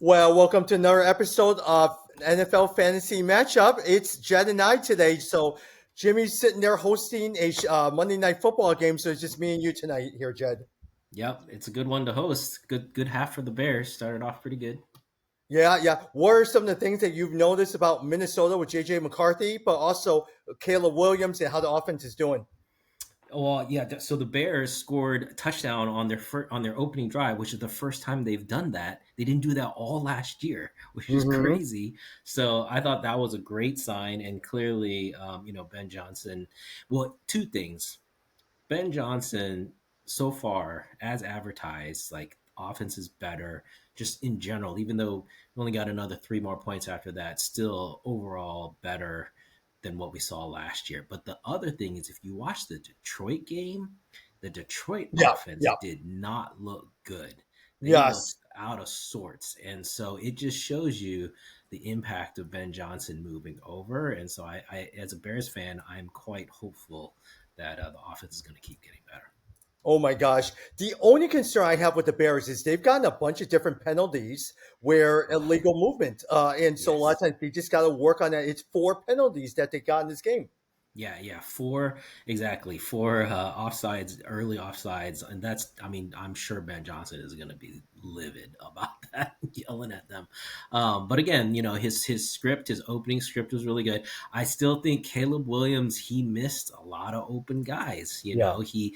Well, welcome to another episode of NFL Fantasy Matchup. It's Jed and I today. So Jimmy's sitting there hosting a Monday Night Football game. So it's just me and you tonight here, Jed. Yep, it's a good one to host. Good half for the Bears. Started off pretty good. Yeah, yeah. What are some of the things that you've noticed about Minnesota with J.J. McCarthy, but also Caleb Williams and how the offense is doing? Well, yeah. So the Bears scored a touchdown on on their opening drive, which is the first time they've done that. They didn't do that all last year, which is Mm-hmm. crazy. So I thought that was a great sign, and clearly, Ben Johnson. Well, two things. Ben Johnson, so far as advertised, like offense is better just in general. Even though we only got another three more points after that, still overall better than what we saw last year. But the other thing is, if you watch the Detroit game, the Detroit Yeah, offense yeah. did not look good. They looked Yes. out of sorts, and so it just shows you the impact of Ben Johnson moving over. And so, as a Bears fan, I'm quite hopeful that the offense is going to keep getting better. Oh my gosh. The only concern I have with the Bears is they've gotten a bunch of different penalties where Oh, illegal movement. And so a lot of yes. times they just got to work on that. It's four penalties that they got in this game. Yeah. Four, exactly. Four offsides, early offsides. And that's, I mean, I'm sure Ben Johnson is going to be livid about that, yelling at them. But again, his script, his opening script was really good. I still think Caleb Williams, he missed a lot of open guys. Yeah. He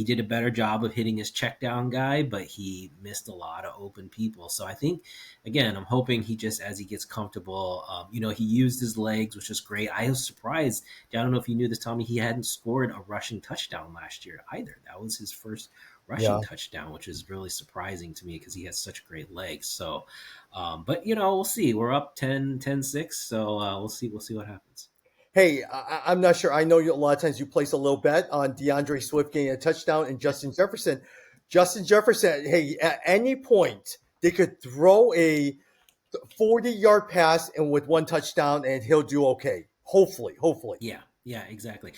did a better job of hitting his check down guy, but he missed a lot of open people. So I think, again, I'm hoping he just, as he gets comfortable, he used his legs, which is great. I was surprised. I don't know if you knew this, Tommy. He hadn't scored a rushing touchdown last year either. That was his first rushing Yeah. touchdown, which is really surprising to me because he has such great legs. So, but we'll see. We're up 10-6, so we'll see what happens. Hey, I'm not sure. I know a lot of times you place a little bet on DeAndre Swift getting a touchdown and Justin Jefferson. Justin Jefferson, hey, at any point, they could throw a 40-yard pass and with one touchdown and he'll do okay. Hopefully, hopefully. Yeah, exactly.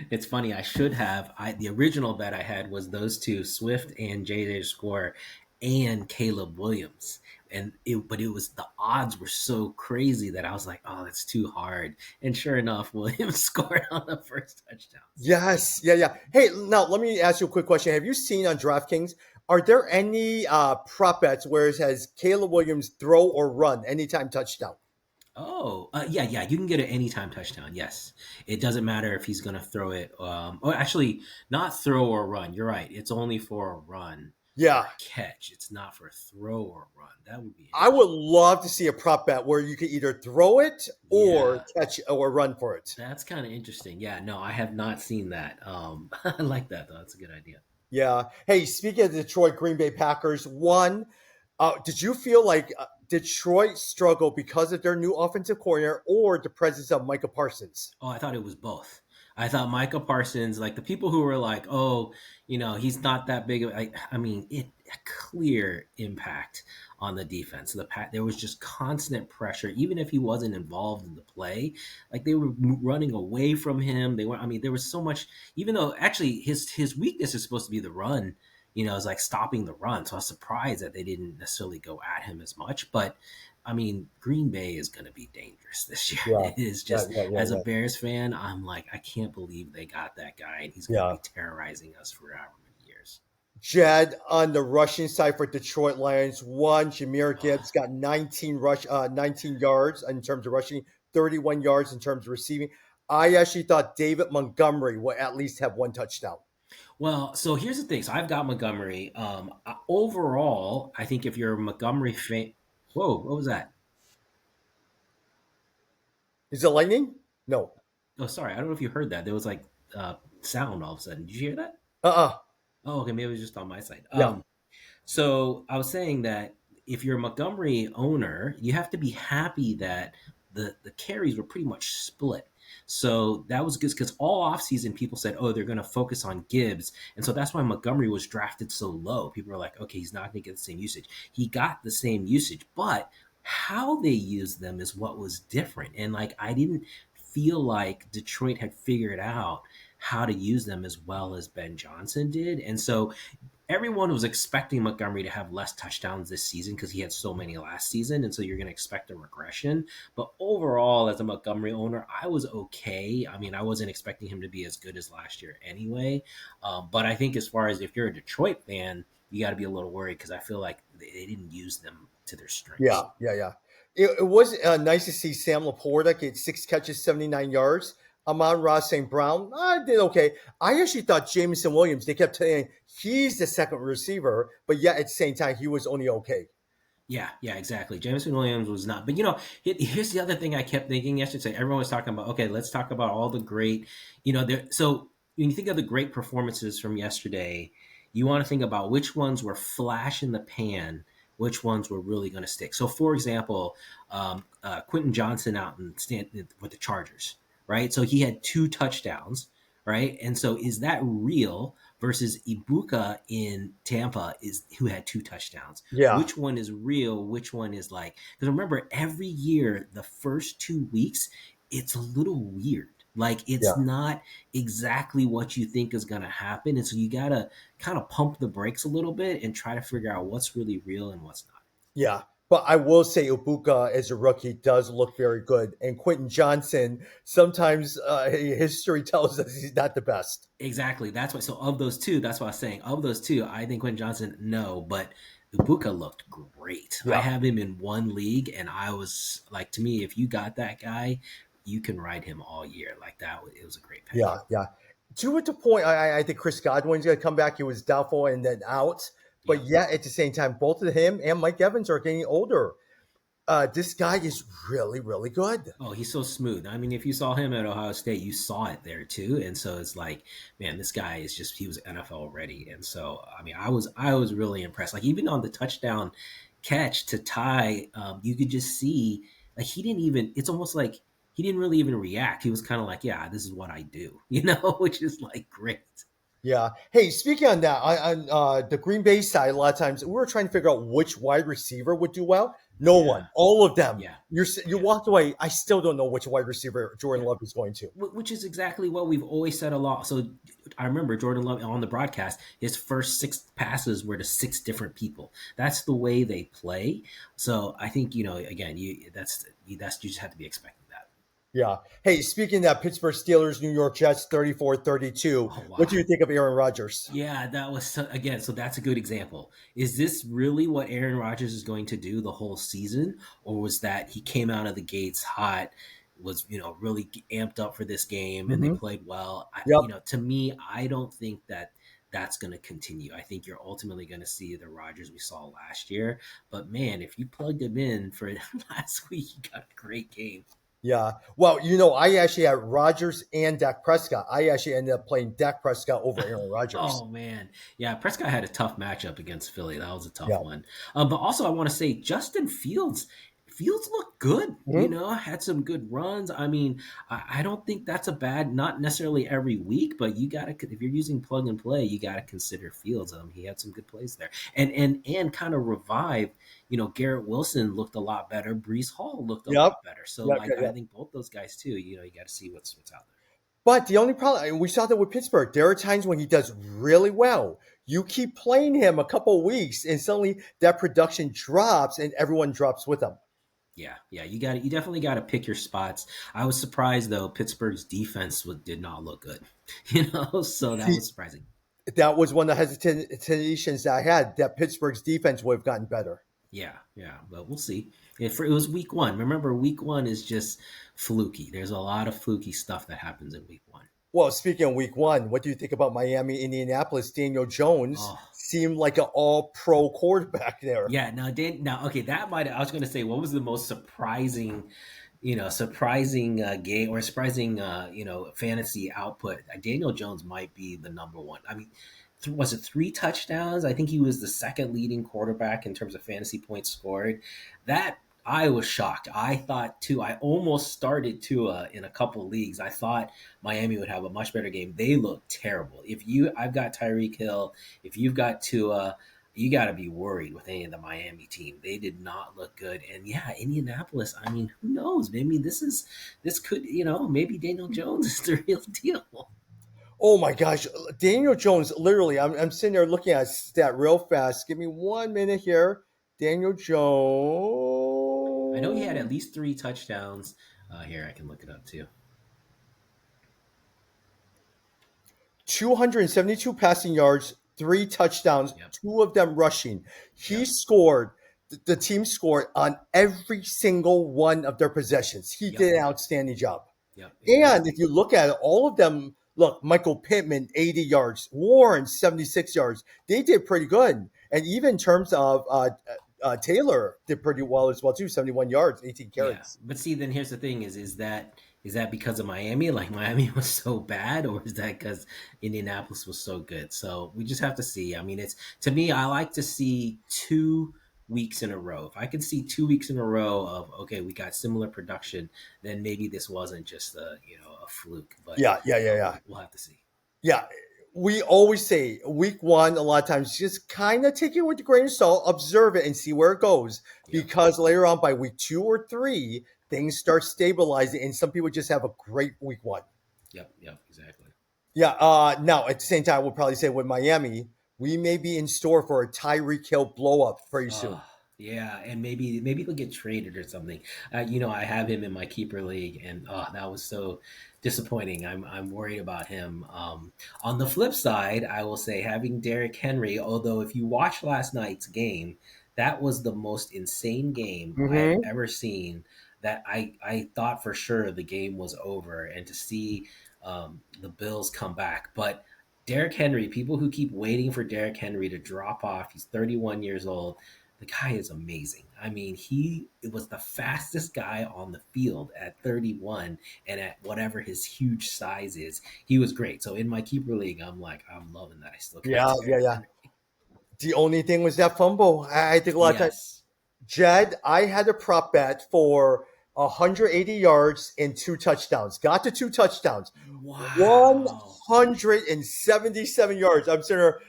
It's funny. I should have. The original bet I had was those two, Swift and JJ score, and Caleb Williams, but it was the odds were so crazy that I was like, oh, that's too hard. And sure enough, Williams scored on the first touchdown. So Yes, yeah, yeah. Hey, now let me ask you a quick question. Have you seen on DraftKings, are there any prop bets where it has Caleb Williams throw or run anytime touchdown? oh, yeah. You can get an anytime touchdown. Yes, it doesn't matter if he's going to throw it. Or actually, not throw or run. You're right. It's only for a run or Yeah, a catch. It's not for a throw or run. That would be I would interesting. love to see a prop bet where you could either throw it or Yeah, catch or run for it. that's kind of interesting. Yeah, no, I have not seen that. I like that though. That's a good idea. Yeah. Hey, speaking of the Detroit Green Bay Packers, one, did you feel like Detroit struggled because of their new offensive coordinator or the presence of Micah Parsons? Oh, I thought it was both. I thought Micah Parsons, like the people who were like, "Oh, he's not that big of." I mean, it a clear impact on the defense. There was just constant pressure, even if he wasn't involved in the play. Like they were running away from him. They were. I mean, there was so much. Even though actually his weakness is supposed to be the run. Is like stopping the run. So I was surprised that they didn't necessarily go at him as much, but I mean, Green Bay is going to be dangerous this year. Yeah. It is Yeah, just, yeah, yeah, as a yeah. Bears fan, I'm like, I can't believe they got that guy, and he's going to Yeah. be terrorizing us for however many years. Jed on the rushing side for Detroit Lions. One, Jameer Gibbs got 19 yards in terms of rushing, 31 yards in terms of receiving. I actually thought David Montgomery will at least have one touchdown. Well, so here's the thing. So I've got Montgomery. Overall, I think if you're a Montgomery fan, whoa, what was that? Is it lightning? No. Oh, sorry, I don't know if you heard that. There was like sound all of a sudden. Did you hear that? Uh-uh. Oh, okay, maybe it was just on my side. Yeah. So I was saying that if you're a Montgomery owner, you have to be happy that the carries were pretty much split. So that was good because all offseason people said, oh, they're going to focus on Gibbs. And so that's why Montgomery was drafted so low. People were like, okay, he's not going to get the same usage. He got the same usage, but how they used them is what was different. And like, I didn't feel like Detroit had figured out how to use them as well as Ben Johnson did. And so everyone was expecting Montgomery to have less touchdowns this season because he had so many last season, and so you're going to expect a regression. But overall, as a Montgomery owner, I was okay. I mean, I wasn't expecting him to be as good as last year anyway. But I think as far as if you're a Detroit fan, you got to be a little worried because I feel like they didn't use them to their Yeah, strengths. yeah, yeah. It was nice to see Sam Laporta get 6 catches, 79 yards. Amon-Ra St. Brown, I did okay. I actually thought Jameson Williams, they kept saying he's the second receiver, but yet at the same time, he was only okay. Yeah, yeah, exactly. Jameson Williams was not, but here's the other thing I kept thinking yesterday. Everyone was talking about, okay, let's talk about all the great, there. So when you think of the great performances from yesterday, you want to think about which ones were flash in the pan, which ones were really going to stick. So, for example, Quentin Johnson out and stand with the Chargers, right? So he had 2 touchdowns, right? And so is that real versus Ibuka in Tampa is who had 2 touchdowns? Yeah, Which one is real, which one is like, because remember every year the first 2 weeks it's a little weird, like it's yeah. not exactly what you think is going to happen, and so you got to kind of pump the brakes a little bit and try to figure out what's really real and what's not. Yeah, but I will say Ibuka as a rookie does look very good, and Quentin Johnson sometimes history tells us he's not the best. Exactly, that's why. So of those two, that's what I was saying, of those two I think Quentin Johnson, no, but Ibuka looked great. I Yeah, have him in one league, and I was like, to me, if you got that guy, you can ride him all year. Like that, it was a great pick. yeah, yeah. To the point, I think Chris Godwin's going to come back. He was doubtful and then out, but Yep. yeah, at the same time, both of him and Mike Evans are getting older. This guy is really, really good. Oh, he's so smooth. I mean, if you saw him at Ohio State, you saw it there too. And so it's like, man, this guy is just, he was NFL ready. And so, I mean, I was really impressed. Like even on the touchdown catch to tie, you could just see like he didn't even, it's almost like he didn't really even react. He was kind of like, yeah, this is what I do, which is like great. Yeah. Hey, speaking on that, on the Green Bay side, a lot of times we were trying to figure out which wide receiver would do well. No Yeah. one, all of them. Yeah. You Yeah. walked away. I still don't know which wide receiver Jordan Yeah. Love is going to. Which is exactly what we've always said a lot. So I remember Jordan Love on the broadcast, his first 6 passes were to 6 different people. That's the way they play. So I think, again, you just have to be expecting that. Yeah. Hey, speaking of that, Pittsburgh Steelers, New York Jets, 34-32. Oh, What wow. do you think of Aaron Rodgers? Yeah, that was again. So that's a good example. Is this really what Aaron Rodgers is going to do the whole season, or was that he came out of the gates hot, was really amped up for this game, and they Hmm. played well? Yep. To me, I don't think that that's going to continue. I think you're ultimately going to see the Rodgers we saw last year. But man, if you plugged him in for last week, you got a great game. Yeah. Well, I actually had Rodgers and Dak Prescott. I actually ended up playing Dak Prescott over Aaron Rodgers. Oh man, yeah. Prescott had a tough matchup against Philly. That was a tough Yeah. one. But also, I want to say Justin Fields. Fields looked good. Mhm. Had some good runs. I mean, I don't think that's a bad. Not necessarily every week, but you got to if you're using plug and play, you got to consider Fields. He had some good plays there, and kind of revived. Garrett Wilson looked a lot better. Brees Hall looked a Yep. lot better. So, Yep. like, Yep. I Yep. think both those guys too. You got to see what's out there. But the only problem, and we saw that with Pittsburgh, there are times when he does really well. You keep playing him a couple weeks, and suddenly that production drops, and everyone drops with him. Yeah, yeah, you definitely got to pick your spots. I was surprised though Pittsburgh's defense did not look good, so that See, was surprising. that was one of the hesitations that I had, that Pittsburgh's defense would have gotten better. Yeah, yeah, but we'll see. It was week one. Remember, week one is just fluky. There's a lot of fluky stuff that happens in week one. Well, speaking of week one, what do you think about Miami, Indianapolis? Daniel Jones Oh, seemed like an all pro quarterback there. yeah. Now, okay, that might. I was going to say, what was the most surprising, surprising game or surprising, fantasy output? Daniel Jones might be the number one. I mean, was it 3 touchdowns? I think he was the second leading quarterback in terms of fantasy points scored. That I was shocked. I thought too. I almost started Tua in a couple leagues. I thought Miami would have a much better game. They look terrible. I've got Tyreek Hill. If you've got Tua, you got to be worried with any of the Miami team. They did not look good. And yeah, Indianapolis. I mean, who knows? Maybe this could. Maybe Daniel Jones is the real deal. Oh my gosh, Daniel Jones! Literally, I'm sitting there looking at his stat real fast. Give me 1 minute here. Daniel I know he had Jones, at least 3 touchdowns. Here, I can look it up too. 272 passing yards, 3 touchdowns, Yep, 2 of them rushing. He yep, scored. The team scored on every single one of their possessions. He yep, did an outstanding job. yep, And exactly. if you look at it, all of them, look, Michael Pittman, 80 yards, Warren, 76 yards. They did pretty good. And even in terms of Taylor, did pretty well as well, too, 71 yards, 18 Yeah, carries. but see, then here's the thing: is that because of Miami? Like Miami was so bad, or is that because Indianapolis was so good? So we just have to see. I mean, it's to me, I like to see 2 weeks in a row. If I can see 2 weeks in a row of okay, we got similar production, then maybe this wasn't just a fluke. But Yeah, yeah, yeah, yeah. we'll have to see. Yeah, we always say week one, a lot of times, just kind of take it with a grain of salt, observe it, and see where it goes. Yep, Because later on, by week 2 or 3, things start stabilizing, and some people just have a great week one. yep, yep, exactly. Yeah. Now, at the same time, we'll probably say with Miami, we may be in store for a Tyreek Hill blow up pretty soon. Oh, yeah, and maybe he'll get traded or something. I have him in my keeper league, and that was so disappointing. I'm worried about him. On the flip side, I will say having Derrick Henry. Although if you watch last night's game, that was the most insane game I have Hmm. ever seen. That I thought for sure the game was over, and to see the Bills come back, but. Derrick Henry, people who keep waiting for Derrick Henry to drop off, he's 31 years old. The guy is amazing. I mean, he was the fastest guy on the field at 31, and at whatever his huge size is, he was great. So in my keeper league, I'm loving that I still got Yeah, yeah, Derrick yeah. Henry. The only thing was that fumble. I think a lot of times, Yes. Jed, I had a prop bet for 180 yards and 2 touchdowns. Got the 2 touchdowns. Wow. 177 yards. I'm sitting there.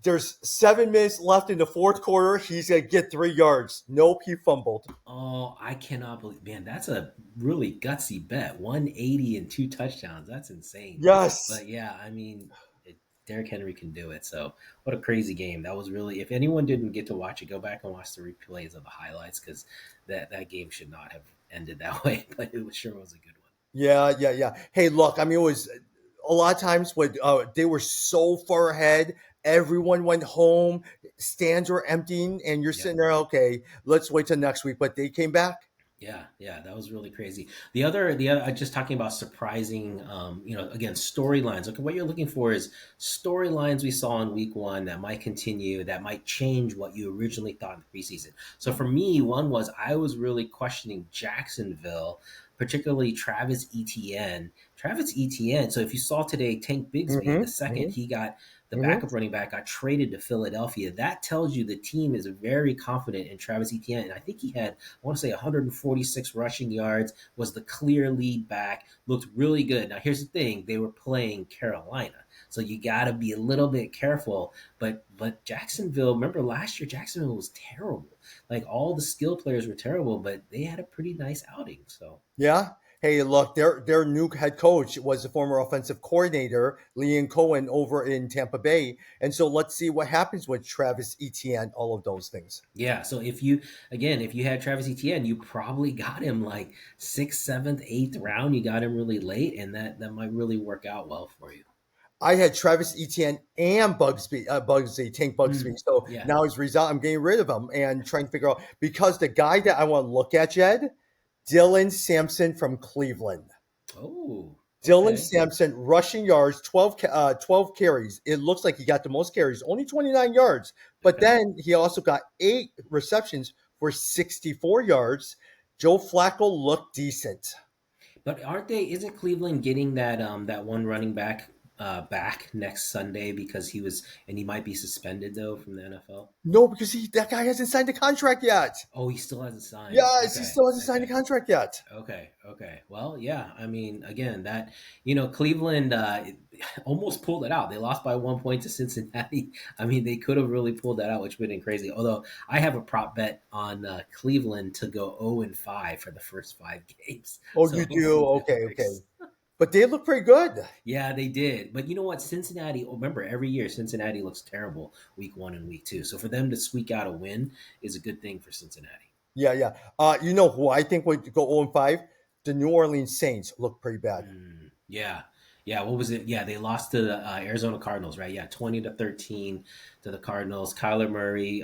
There's 7 minutes left in the fourth quarter. He's going to get 3 yards. Nope, he fumbled. Oh, I cannot believe, man, that's a really gutsy bet. 180 and 2 touchdowns. That's insane. Yes. But yeah, I mean, Derrick Henry can do it. So what a crazy game. That was really, if anyone didn't get to watch it, go back and watch the replays of the highlights because that game should not have ended that way, but it was, sure was a good one. Yeah, yeah, yeah. Hey, look, I mean, it was a lot of times when they were so far ahead, everyone went home, stands were emptying, and you're Yep. sitting there, okay, let's wait till next week. But they came back. Yeah, yeah, that was really crazy. The other, just talking about surprising, again, storylines. Okay, what you're looking for is storylines we saw in week one that might continue, that might change what you originally thought in the preseason. So for me, one was I was really questioning Jacksonville, particularly Travis Etienne. Travis Etienne. So if you saw today, Tank Bigsby, the Mm-hmm. second Mm-hmm. he got the Mm-hmm. backup running back got traded to Philadelphia. That tells you the team is very confident in Travis Etienne. And I think he had, I want to say, 146 rushing yards, was the clear lead back, looked really good. Now, here's the thing, they were playing Carolina. So you got to be a little bit careful. But Jacksonville, remember last year, Jacksonville was terrible. Like all the skill players were terrible, but they had a pretty nice outing. So, Yeah. Hey, look, their new head coach was the former offensive coordinator, Leon Cohen, over in Tampa Bay. And so let's see what happens with Travis Etienne, all of those things. yeah. So if you had Travis Etienne, you probably got him like sixth, seventh, eighth round. You got him really late, and that might really work out well for you. I had Travis Etienne and Bugsy, Tank Bugsby. Mm, So yeah. now as a result, I'm getting rid of him and trying to figure out because the guy that I want to look at, Jed, Dylan Sampson from Cleveland. Oh, Dylan okay. Sampson rushing yards, 12 carries. It looks like he got the most carries, only 29 yards. But Okay. then he also got 8 receptions for 64 yards. Joe Flacco looked decent. But aren't they? Isn't Cleveland getting that one running back back next Sunday because he might be suspended though from the NFL? No, because that guy hasn't signed a contract yet. Oh, he still hasn't signed. Yes, he Okay. still hasn't signed a Okay. contract yet. Okay, okay. Well, yeah. I mean, again, Cleveland almost pulled it out. They lost by 1 point to Cincinnati. I mean, they could have really pulled that out, which would have been crazy. Although I have a prop bet on Cleveland to go 0-5 for the first 5 games, Oh, so you do? hopefully that Okay, okay. works. but they look pretty good. Yeah, they did. But you know what? Cincinnati, remember, every year Cincinnati looks terrible week one and week two. So for them to squeak out a win is a good thing for Cincinnati. Yeah, yeah. You know who I think would go 0-5? The New Orleans Saints look pretty bad. Yeah. Yeah. What was it? Yeah. They lost to the Arizona Cardinals, right? Yeah. 20-13 to the Cardinals. Kyler Murray.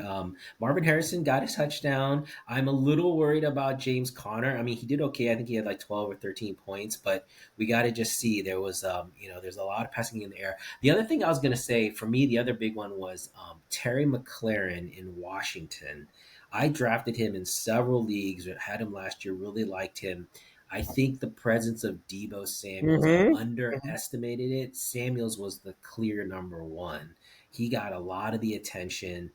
Marvin Harrison got his touchdown. I'm a little worried about James Conner. I mean, he did okay. I think he had like 12 or 13 points, but we got to just see there was, there's a lot of passing in the air. The other thing I was going to say for me, the other big one was Terry McLaurin in Washington. I drafted him in several leagues, had him last year, really liked him. I think the presence of Debo Samuels, I Mm-hmm. underestimated it. Samuels was the clear number one. He got a lot of the attention.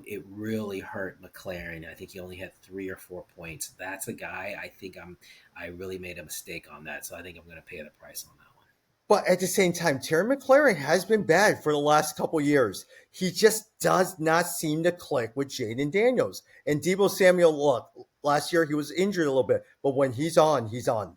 It really hurt McLaren. I think he only had 3 or 4 points. That's a guy I really made a mistake on that. So I think I'm going to pay the price on that one. But at the same time, Terry McLaurin has been bad for the last couple years. He just does not seem to click with Jaden Daniels. And Debo Samuel, look, last year he was injured a little bit, but when he's on, he's on.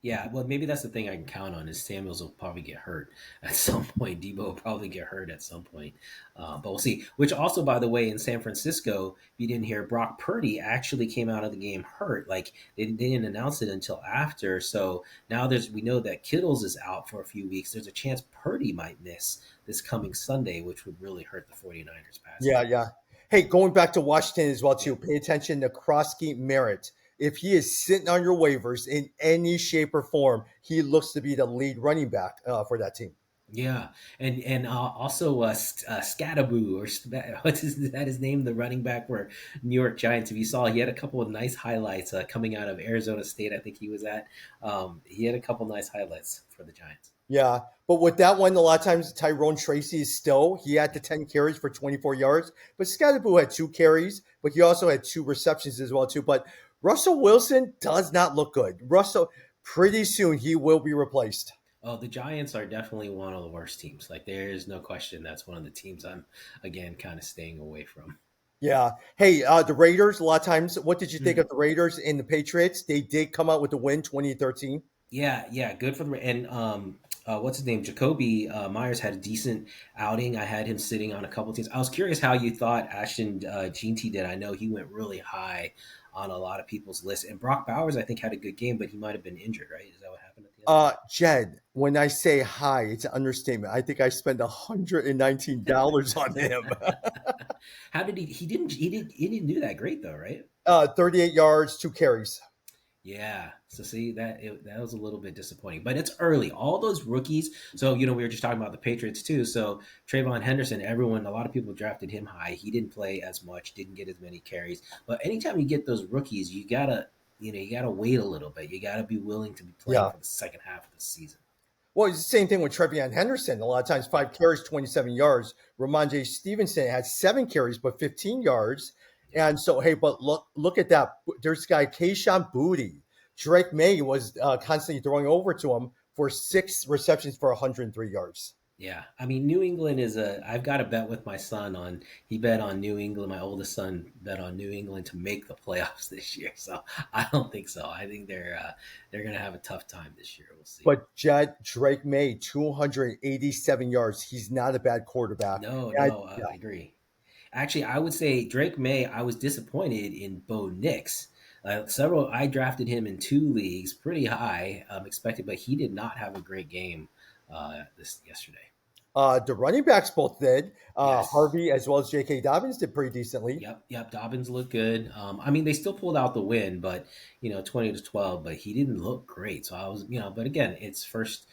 Yeah, well, maybe that's the thing I can count on is Samuels will probably get hurt at some point. Debo will probably get hurt at some point, but we'll see. Which also, by the way, in San Francisco, if you didn't hear, Brock Purdy actually came out of the game hurt. Like they didn't announce it until after. So now we know that Kittles is out for a few weeks. There's a chance Purdy might miss this coming Sunday, which would really hurt the 49ers passing Yeah, game. yeah. Hey, going back to Washington as well, too, pay attention to Krosky Merritt. If he is sitting on your waivers in any shape or form, he looks to be the lead running back for that team. Yeah, and also Scattaboo what's his name, the running back for New York Giants. If you saw, he had a couple of nice highlights coming out of Arizona State. I think he was at. He had a couple nice highlights for the Giants. Yeah, but with that one, a lot of times Tyrone Tracy is still, he had the 10 carries for 24 yards, but Scottaboo had 2 carries, but he also had 2 receptions as well, too. But Russell Wilson does not look good. Russell, pretty soon he will be replaced. Oh, the Giants are definitely one of the worst teams. Like there is no question that's one of the teams I'm again kind of staying away from. Yeah. Hey, the Raiders, a lot of times, what did you think Hmm. of the Raiders and the Patriots? They did come out with the win 2013. Yeah, yeah, good for the and what's his name? Jacoby Myers had a decent outing. I had him sitting on a couple teams. I was curious how you thought Ashton Jeanty did. I know he went really high on a lot of people's lists, and Brock Bowers I think had a good game, but he might have been injured. Right? Is that what happened at the end? Jed, when I say high, it's an understatement. I think I spent $119 on him. How did he? He didn't do that great though, right? 38 yards, 2 carries. Yeah. So see that was a little bit disappointing, but it's early. All those rookies. So we were just talking about the Patriots too. So Trayvon Henderson, a lot of people drafted him high. He didn't play as much, didn't get as many carries. But anytime you get those rookies, you gotta wait a little bit. You gotta be willing to be playing Yeah. for the second half of the season. Well, it's the same thing with Trevion Henderson. A lot of times, 5 carries, 27 yards. Ramondre Stevenson had 7 carries, but 15 yards. Yeah. And so, hey, but look at that. There's this guy, Kayshawn Booty. Drake May was constantly throwing over to him for 6 receptions for 103 yards. Yeah, I mean, New England is a. I've got a bet with my son on. He bet on New England. My oldest son bet on New England to make the playoffs this year. So I don't think so. I think they're going to have a tough time this year. We'll see. But Jed Drake May, 287 yards. He's not a bad quarterback. No, And no, I agree. Actually, I would say Drake May. I was disappointed in Bo Nix. I drafted him in 2 leagues, pretty high, expected, but he did not have a great game this yesterday. the running backs both did. Yes. Harvey as well as J.K. Dobbins did pretty decently. Yep, yep. Dobbins looked good. I mean, they still pulled out the win, but 20-12. But he didn't look great. So I was, but again, it's first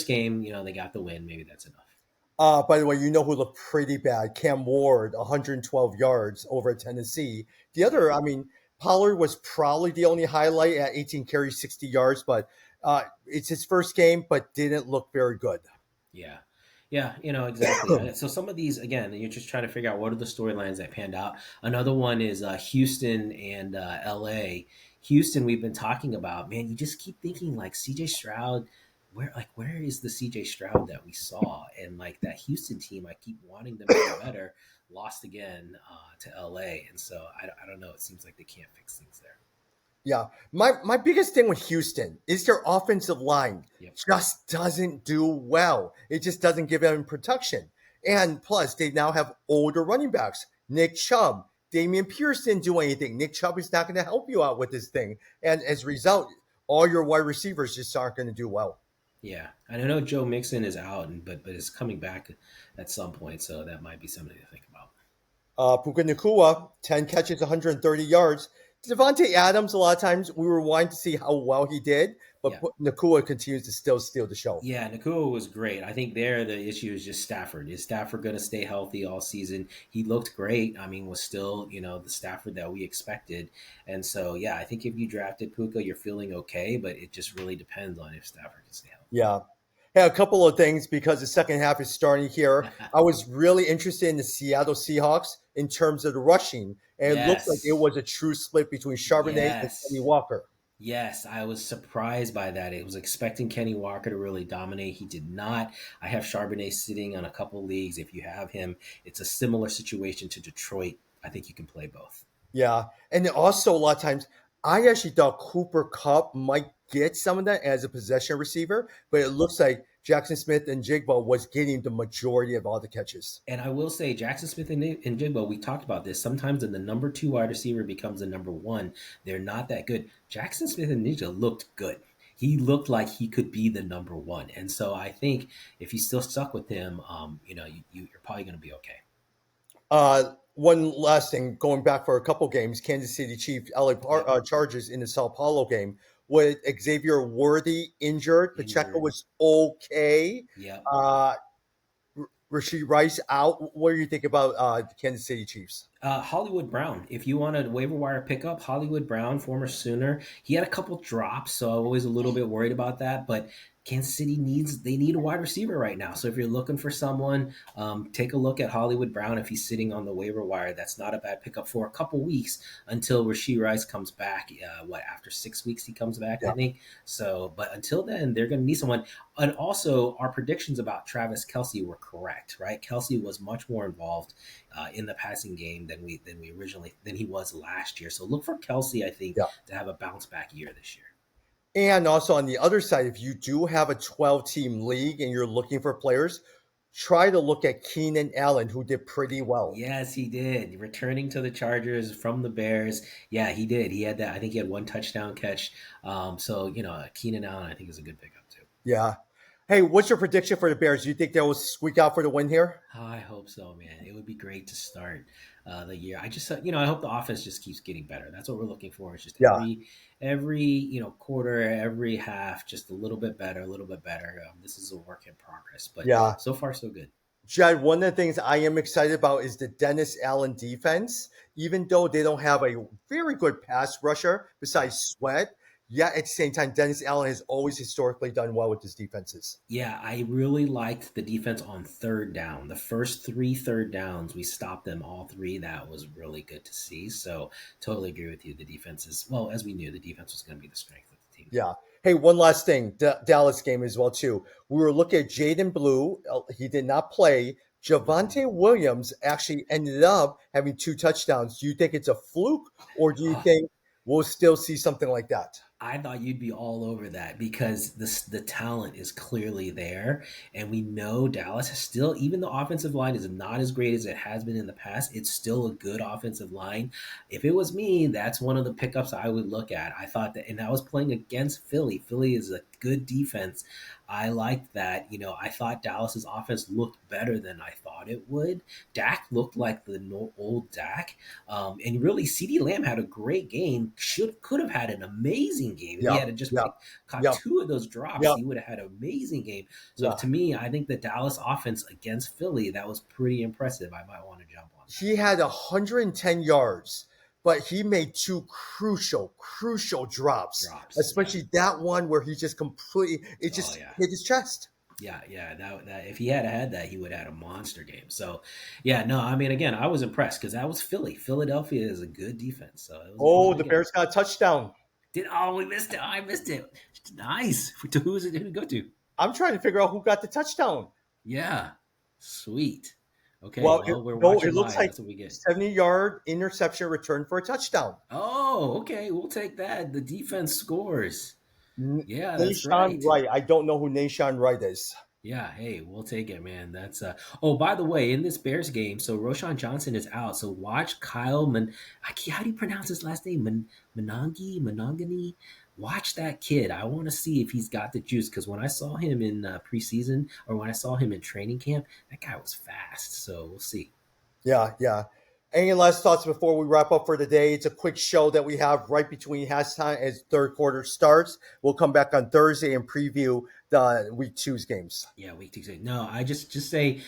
game. They got the win. Maybe that's enough. By the way, you know who looked pretty bad? Cam Ward, 112 yards over at Tennessee. The other, I mean, Pollard was probably the only highlight at 18 carries, 60 yards, but it's his first game, but didn't look very good. Yeah, yeah. Exactly. So some of these, again, you're just trying to figure out what are the storylines that panned out. Another one is Houston and L.A. Houston, we've been talking about. Man, you just keep thinking like C.J. Stroud. Where is the CJ Stroud that we saw? And like that Houston team, I keep wanting them to be better. Lost again to LA, and so I don't know. It seems like they can't fix things there. Yeah. My biggest thing with Houston is their offensive line Yep. just doesn't do well. It just doesn't give them protection. And plus, they now have older running backs. Nick Chubb, Damian Pierce didn't do anything. Nick Chubb is not going to help you out with this thing. And as a result, all your wide receivers just aren't going to do well. Yeah, and I know Joe Mixon is out, but is coming back at some point, so that might be something to think about. Puka Nakua, 10 catches, 130 yards. Devontae Adams, a lot of times we were wanting to see how well he did, but Yeah, Nakua continues to still steal the show. yeah, Nakua was great. I think there the issue is just Stafford. Is Stafford going to stay healthy all season? He looked great. I mean, was still the Stafford that we expected, and so yeah, I think if you drafted Puka, you're feeling okay, but it just really depends on if Stafford can stay Yeah. Hey, a couple of things because the second half is starting here. healthy. I was really interested in the Seattle Seahawks in terms of the rushing, and it looked like it Yes, was a true split between Charbonnet and Kenny yes. Walker. Yes, I was surprised by that. I was expecting Kenny Walker to really dominate. He did not. I have Charbonnet sitting on a couple leagues. If you have him, it's a similar situation to Detroit. I think you can play both. Yeah. And then also, a lot of times, I actually thought Cooper Cup might get some of that as a possession receiver, but it looks like Jackson Smith and Jigba was getting the majority of all the catches. And I will say, Jackson Smith and Jigbo, we talked about this. Sometimes when the number two wide receiver becomes the number one, they're not that good. Jackson Smith and Ninja looked good. He looked like he could be the number one. And so I think if you still stuck with him, you're probably going to be okay. One last thing, going back for a couple games, Kansas City Chiefs, Yep. Chargers in the Sao Paulo game with Xavier Worthy injured. Pacheco Injured. was okay. Yep. Uh, Rasheed Rice out. What do you think about the Kansas City Chiefs? Hollywood Brown. If you want a waiver wire pickup, Hollywood Brown, former Sooner, he had a couple drops, so I'm always a little bit worried about that. But Kansas City need a wide receiver right now. So if you're looking for someone, take a look at Hollywood Brown. If he's sitting on the waiver wire, that's not a bad pickup for a couple weeks until Rasheed Rice comes back. After 6 weeks he comes back, I Yeah. think. So, but until then, they're going to need someone. And also, our predictions about Travis Kelsey were correct, right? Kelsey was much more involved in the passing game than he was last year. So look for Kelsey, I think, Yeah. to have a bounce back year this year. And also on the other side, if you do have a 12-team league and you're looking for players, try to look at Keenan Allen, who did pretty well. Yes, he did. Returning to the Chargers from the Bears. Yeah, he did. He had that. I think he had one touchdown catch. Keenan Allen, I think, is a good pickup too. Yeah. Hey, what's your prediction for the Bears? Do you think they will squeak out for the win here? Oh, I hope so, man. It would be great to start the year. I hope the offense just keeps getting better. That's what we're looking for. It's just Yeah. every quarter, every half, just a little bit better, a little bit better. This is a work in progress, but Yeah. so far so good. Jed, one of the things I am excited about is the Dennis Allen defense. Even though they don't have a very good pass rusher Yeah. besides Sweat, yet at the same time, Dennis Allen has always historically done well with his defenses. Yeah, I really liked the defense on third down. The first three third downs, we stopped them all three. That was really good to see. So totally agree with you. The defense is, well, as we knew, the defense was going to be the strength of the team. Yeah. Hey, one last thing, Dallas game as well too. We were looking at Jaden Blue. He did not play. Javante Williams actually ended up having 2 touchdowns. Do you think it's a fluke, or do you Oh, think we'll still see something like that? I thought you'd be all over that because the talent is clearly there, and we know Dallas is still, even the offensive line is not as great as it has been in the past. It's still a good offensive line. If it was me, that's one of the pickups I would look at. I thought that, and I was playing against Philly. Philly is a good defense. I liked that. I thought Dallas's offense looked better than I thought it would. Dak looked like the old Dak. And really, CD Lamb had a great game. Could have had an amazing game if he Yep. had just Yep. caught Yep. two of those drops. Yep. He would have had an amazing game. So Yeah. to me, I think the Dallas offense against Philly, that was pretty impressive. I might want to jump on that. He had 110 yards, but he made two crucial drops, Drops, yeah. especially that one where he just completely it Oh just yeah. hit his chest. Yeah. That if he had that, he would have had a monster game. So, yeah, no, I mean, again, I was impressed because that was Philly. Philadelphia is a good defense, so it was a Oh, good the game. Bears got a touchdown. We missed it? I missed it. Nice. To who did it go to? I'm trying to figure out who got the touchdown. Yeah, sweet. Okay, Well, well, we're no, watching it looks live. like That's what we get. 70-yard interception return for a touchdown. Oh, okay, we'll take that. The defense scores. Yeah, that's Nashawn right. Wright. I don't know who Nashawn Wright is. Yeah, hey, we'll take it, man. That's Oh, by the way, in this Bears game, so Roshan Johnson is out. So watch Kyle how do you pronounce his last name? Monongani. Watch that kid. I want to see if he's got the juice because when I saw him in preseason or when I saw him in training camp, that guy was fast. So we'll see. Yeah, yeah. Any last thoughts before we wrap up for the day? It's a quick show that we have right between halftime as third quarter starts. We'll come back on Thursday and preview the week two's games. Yeah, week two. No, I just say,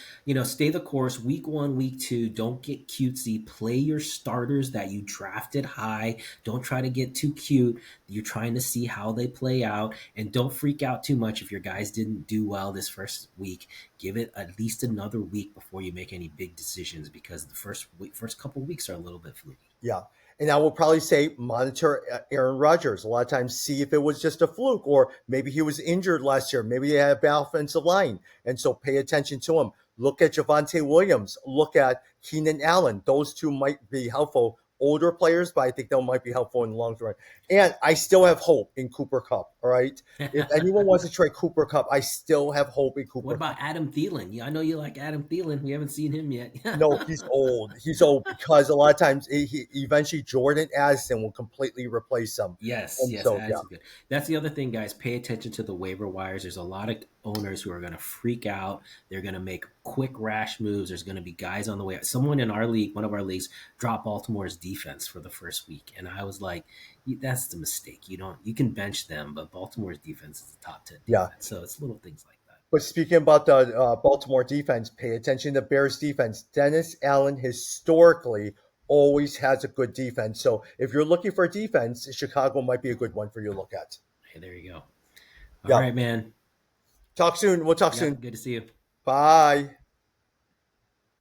stay the course. Week one, week two, don't get cutesy. Play your starters that you drafted high. Don't try to get too cute. You're trying to see how they play out, and don't freak out too much if your guys didn't do well this first week. Give it at least another week before you make any big decisions because the first couple weeks are a little bit fluky. Yeah. And I will probably say monitor Aaron Rodgers. A lot of times, see if it was just a fluke or maybe he was injured last year. Maybe he had a bad offensive line. And so pay attention to him. Look at Javante Williams. Look at Keenan Allen. Those two might be helpful. Older players, but I think they might be helpful in the long run. And I still have hope in Cooper Cup. All right. If anyone wants to trade Cooper Cup, I still have hope in Cooper What Cup. about Adam Thielen? Yeah, I know you like Adam Thielen. We haven't seen him yet. No, he's old. He's old because a lot of times eventually Jordan Addison will completely replace him. Yes, And yes, so, yeah, Addison's good. That's the other thing, guys. Pay attention to the waiver wires. There's a lot of owners who are going to freak out. They're going to make quick, rash moves. There's going to be guys on the way. Someone in our league, one of our leagues, dropped Baltimore's defense for the first week, and I was like, "That's the mistake. You can bench them, but Baltimore's defense is the top 10 yeah. defense. So it's little things like that." But speaking about the Baltimore defense, pay attention to Bears defense. Dennis Allen historically always has a good defense. So if you're looking for a defense, Chicago might be a good one for you to look at. Hey, there you go. All Yeah. right, man. Talk soon. We'll talk Yeah, soon. good to see you. Bye.